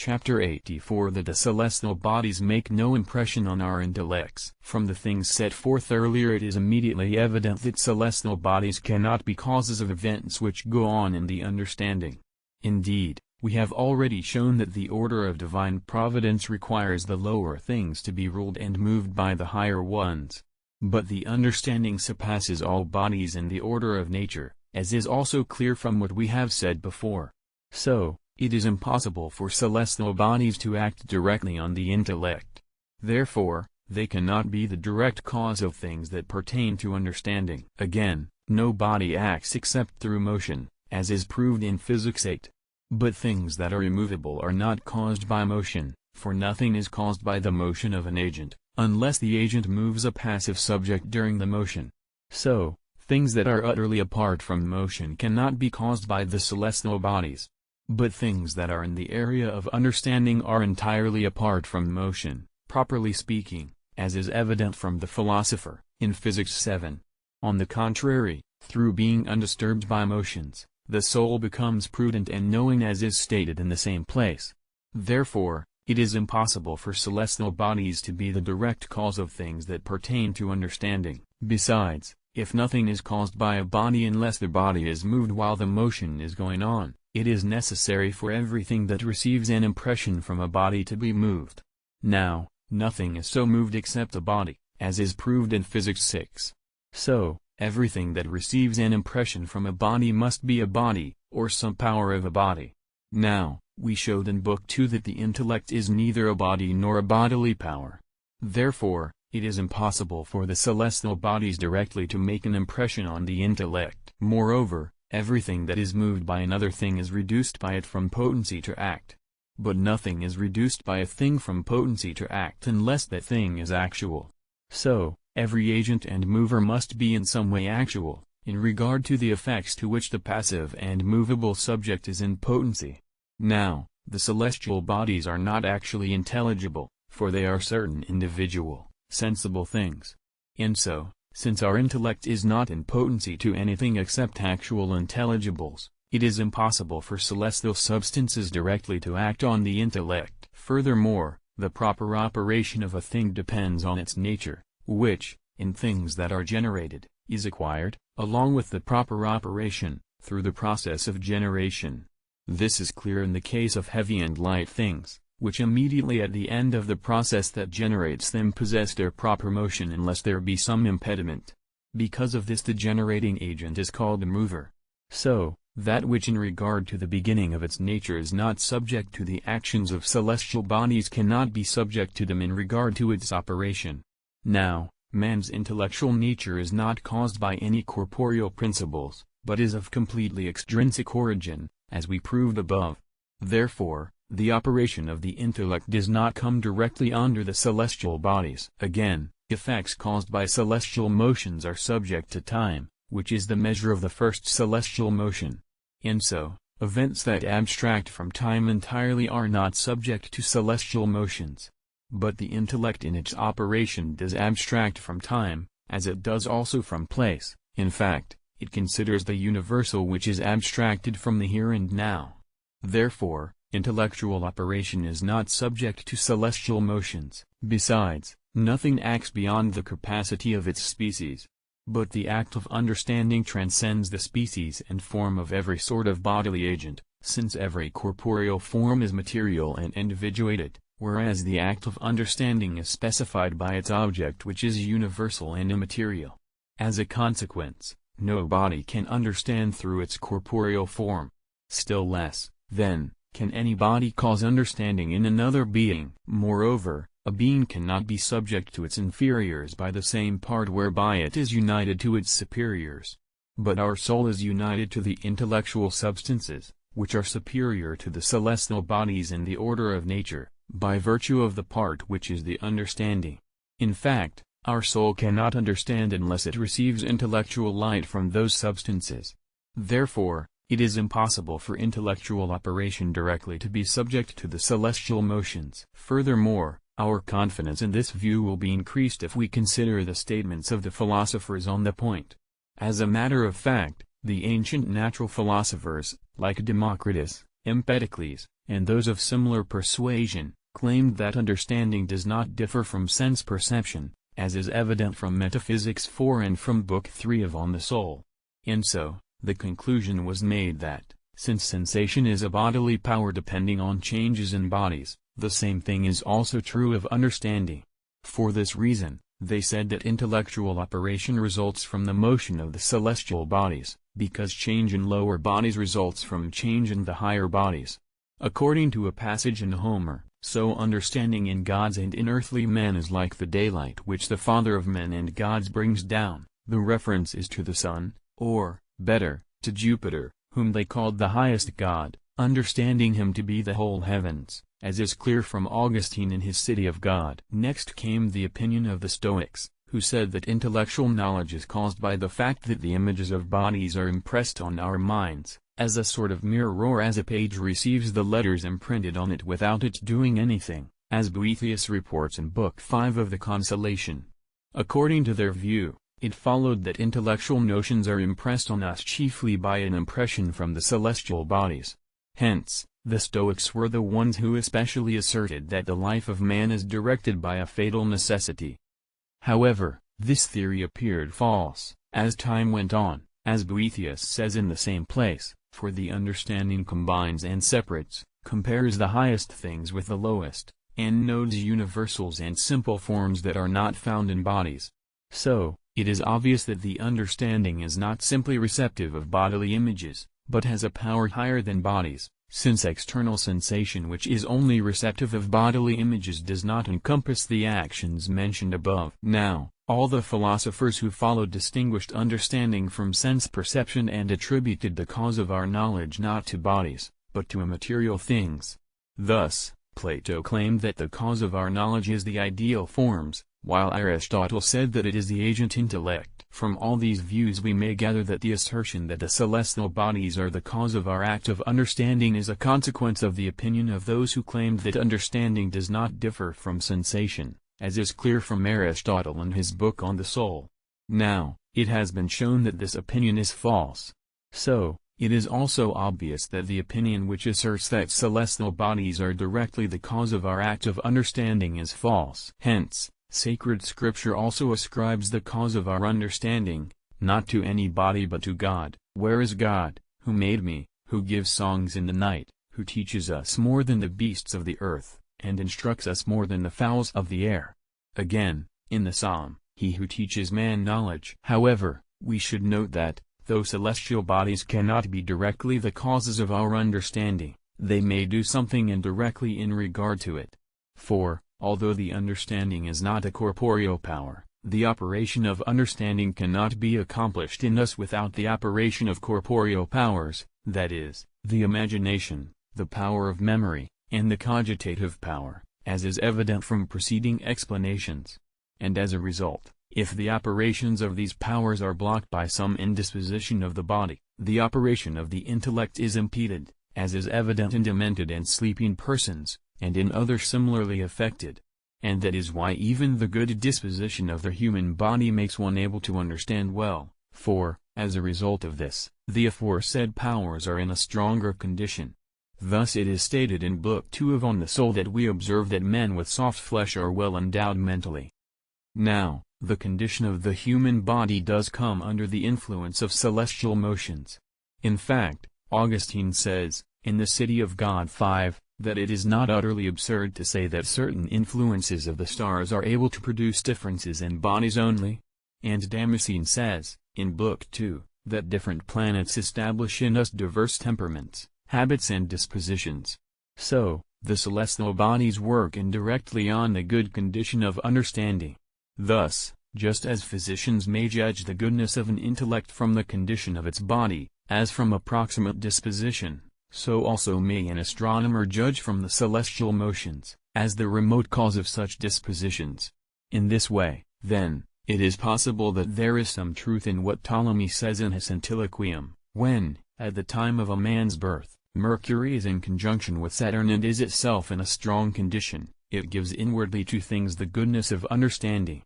Chapter 84 That the celestial bodies make no impression on our intellects. From the things set forth earlier it is immediately evident that celestial bodies cannot be causes of events which go on in the understanding. Indeed, we have already shown that the order of divine providence requires the lower things to be ruled and moved by the higher ones. But the understanding surpasses all bodies in the order of nature, as is also clear from what we have said before. So, it is impossible for celestial bodies to act directly on the intellect. Therefore, they cannot be the direct cause of things that pertain to understanding. Again, no body acts except through motion, as is proved in Physics 8. But things that are immovable are not caused by motion, for nothing is caused by the motion of an agent, unless the agent moves a passive subject during the motion. So, things that are utterly apart from motion cannot be caused by the celestial bodies. But things that are in the area of understanding are entirely apart from motion, properly speaking, as is evident from the Philosopher, in Physics 7. On the contrary, through being undisturbed by motions, the soul becomes prudent and knowing as is stated in the same place. Therefore, it is impossible for celestial bodies to be the direct cause of things that pertain to understanding. Besides, if nothing is caused by a body unless the body is moved while the motion is going on, it is necessary for everything that receives an impression from a body to be moved. Now, nothing is so moved except a body, as is proved in Physics 6. So, everything that receives an impression from a body must be a body, or some power of a body. Now, we showed in Book 2 that the intellect is neither a body nor a bodily power. Therefore, it is impossible for the celestial bodies directly to make an impression on the intellect. Moreover, everything that is moved by another thing is reduced by it from potency to act. But nothing is reduced by a thing from potency to act unless that thing is actual. So, every agent and mover must be in some way actual, in regard to the effects to which the passive and movable subject is in potency. Now, the celestial bodies are not actually intelligible, for they are certain individual, sensible things. And so, since our intellect is not in potency to anything except actual intelligibles, it is impossible for celestial substances directly to act on the intellect. Furthermore, the proper operation of a thing depends on its nature, which, in things that are generated, is acquired, along with the proper operation, through the process of generation. This is clear in the case of heavy and light things, which immediately at the end of the process that generates them possess their proper motion unless there be some impediment. Because of this the generating agent is called a mover. So, that which in regard to the beginning of its nature is not subject to the actions of celestial bodies cannot be subject to them in regard to its operation. Now, man's intellectual nature is not caused by any corporeal principles, but is of completely extrinsic origin, as we proved above. Therefore, the operation of the intellect does not come directly under the celestial bodies. Again, effects caused by celestial motions are subject to time, which is the measure of the first celestial motion. And so, events that abstract from time entirely are not subject to celestial motions. But the intellect in its operation does abstract from time, as it does also from place. In fact, it considers the universal which is abstracted from the here and now. Therefore, intellectual operation is not subject to celestial motions. Besides, nothing acts beyond the capacity of its species. But the act of understanding transcends the species and form of every sort of bodily agent, since every corporeal form is material and individuated, whereas the act of understanding is specified by its object which is universal and immaterial. As a consequence, no body can understand through its corporeal form. Still less, then, can any body cause understanding in another being. Moreover, a being cannot be subject to its inferiors by the same part whereby it is united to its superiors. But our soul is united to the intellectual substances, which are superior to the celestial bodies in the order of nature, by virtue of the part which is the understanding. In fact, our soul cannot understand unless it receives intellectual light from those substances. Therefore, it is impossible for intellectual operation directly to be subject to the celestial motions. Furthermore, our confidence in this view will be increased if we consider the statements of the philosophers on the point. As a matter of fact, the ancient natural philosophers, like Democritus, Empedocles, and those of similar persuasion, claimed that understanding does not differ from sense perception, as is evident from Metaphysics 4 and from Book 3 of On the Soul. And so, the conclusion was made that, since sensation is a bodily power depending on changes in bodies, the same thing is also true of understanding. For this reason, they said that intellectual operation results from the motion of the celestial bodies, because change in lower bodies results from change in the higher bodies. According to a passage in Homer, so understanding in gods and in earthly men is like the daylight which the Father of men and gods brings down. The reference is to the sun, or, better, to Jupiter, whom they called the highest god, understanding him to be the whole heavens, as is clear from Augustine in his City of God. Next came the opinion of the Stoics, who said that intellectual knowledge is caused by the fact that the images of bodies are impressed on our minds, as a sort of mirror or as a page receives the letters imprinted on it without its doing anything, as Boethius reports in Book 5 of the Consolation. According to their view, it followed that intellectual notions are impressed on us chiefly by an impression from the celestial bodies. Hence, the Stoics were the ones who especially asserted that the life of man is directed by a fatal necessity. However, this theory appeared false, as time went on, as Boethius says in the same place, for the understanding combines and separates, compares the highest things with the lowest, and knows universals and simple forms that are not found in bodies. So, it is obvious that the understanding is not simply receptive of bodily images, but has a power higher than bodies, since external sensation which is only receptive of bodily images does not encompass the actions mentioned above. Now, all the philosophers who followed distinguished understanding from sense perception and attributed the cause of our knowledge not to bodies, but to immaterial things. Thus, Plato claimed that the cause of our knowledge is the ideal forms, while Aristotle said that it is the agent intellect. From all these views we may gather that the assertion that the celestial bodies are the cause of our act of understanding is a consequence of the opinion of those who claimed that understanding does not differ from sensation, as is clear from Aristotle in his book On the Soul. Now, it has been shown that this opinion is false. So, it is also obvious that the opinion which asserts that celestial bodies are directly the cause of our act of understanding is false. Hence, sacred scripture also ascribes the cause of our understanding, not to any body but to God. Where is God, who made me, who gives songs in the night, who teaches us more than the beasts of the earth, and instructs us more than the fowls of the air? Again, in the Psalm, he who teaches man knowledge. However, we should note that, though celestial bodies cannot be directly the causes of our understanding, they may do something indirectly in regard to it. For, although the understanding is not a corporeal power, the operation of understanding cannot be accomplished in us without the operation of corporeal powers, that is, the imagination, the power of memory, and the cogitative power, as is evident from preceding explanations. And as a result, if the operations of these powers are blocked by some indisposition of the body, the operation of the intellect is impeded, as is evident in demented and sleeping persons, and in others similarly affected. And that is why even the good disposition of the human body makes one able to understand well, for, as a result of this, the aforesaid powers are in a stronger condition. Thus it is stated in Book 2 of On the Soul that we observe that men with soft flesh are well endowed mentally. Now, the condition of the human body does come under the influence of celestial motions. In fact, Augustine says, in the City of God 5, that it is not utterly absurd to say that certain influences of the stars are able to produce differences in bodies only. And Damascene says, in Book 2, that different planets establish in us diverse temperaments, habits and dispositions. So, the celestial bodies work indirectly on the good condition of understanding. Thus, just as physicians may judge the goodness of an intellect from the condition of its body, as from a proximate disposition, so also may an astronomer judge from the celestial motions, as the remote cause of such dispositions. In this way, then, it is possible that there is some truth in what Ptolemy says in his Antiloquium, when, at the time of a man's birth, Mercury is in conjunction with Saturn and is itself in a strong condition, it gives inwardly to things the goodness of understanding.